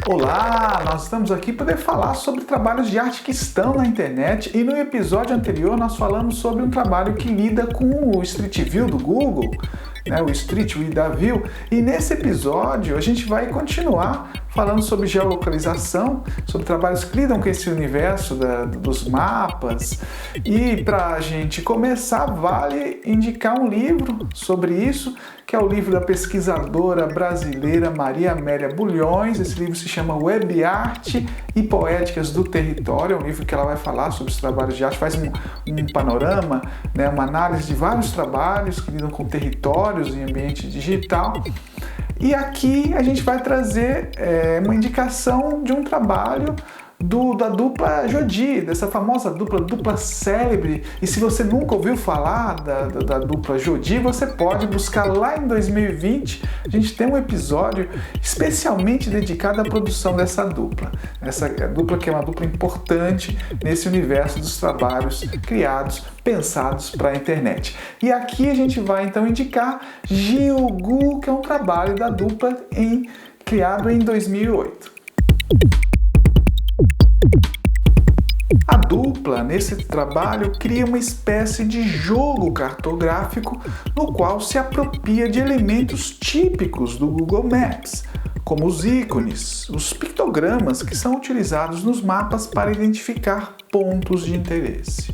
Olá, nós estamos aqui para poder falar sobre trabalhos de arte que estão na internet e no episódio anterior nós falamos sobre um trabalho que lida com o Street View do Google, o Street View da View, e nesse episódio a gente vai continuar falando sobre geolocalização, sobre trabalhos que lidam com esse universo dos mapas. E para a gente começar, vale indicar um livro sobre isso, que é o livro da pesquisadora brasileira Maria Amélia Bulhões. Esse livro se chama Web Arte e Poéticas do Território. É um livro que ela vai falar sobre os trabalhos de arte, faz um panorama, uma análise de vários trabalhos que lidam com territórios em ambiente digital. E aqui a gente vai trazer uma indicação de um trabalho da dupla Jodi, dessa famosa dupla célebre. E se você nunca ouviu falar da dupla Jodi, você pode buscar lá em 2020. A gente tem um episódio especialmente dedicado à produção dessa dupla. Essa dupla que é uma dupla importante nesse universo dos trabalhos criados, pensados para a internet. E aqui a gente vai então indicar Gilgu, que é um trabalho da dupla criado em 2008. A dupla, nesse trabalho, cria uma espécie de jogo cartográfico no qual se apropria de elementos típicos do Google Maps, como os ícones, os pictogramas que são utilizados nos mapas para identificar pontos de interesse.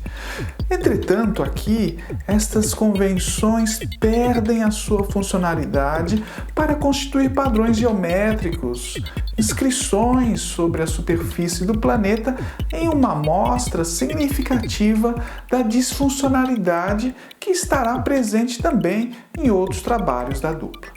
Entretanto, aqui, estas convenções perdem a sua funcionalidade para constituir padrões geométricos, inscrições sobre a superfície do planeta em uma amostra significativa da disfuncionalidade que estará presente também em outros trabalhos da dupla.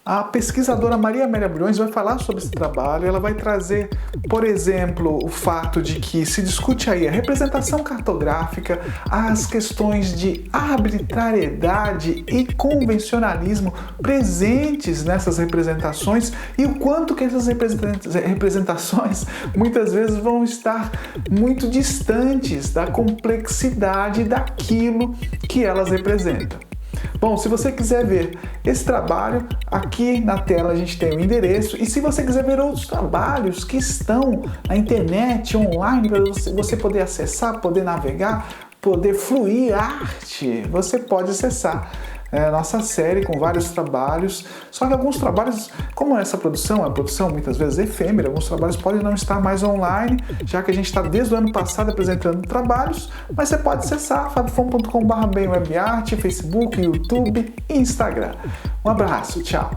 A pesquisadora Maria Amélia Bulhões vai falar sobre esse trabalho. Ela vai trazer, por exemplo, o fato de que se discute aí a representação cartográfica, as questões de arbitrariedade e convencionalismo presentes nessas representações e o quanto que essas representações muitas vezes vão estar muito distantes da complexidade daquilo que elas representam. Bom, se você quiser ver esse trabalho, aqui na tela a gente tem o endereço, e se você quiser ver outros trabalhos que estão na internet, online, para você poder acessar, poder navegar, poder fluir arte, você pode acessar a nossa série com vários trabalhos. Só que alguns trabalhos, como essa produção, a produção muitas vezes efêmera, alguns trabalhos podem não estar mais online, já que a gente está desde o ano passado apresentando trabalhos, mas você pode acessar fabfon.com/bemwebarte, Facebook, YouTube e Instagram. Um abraço, tchau!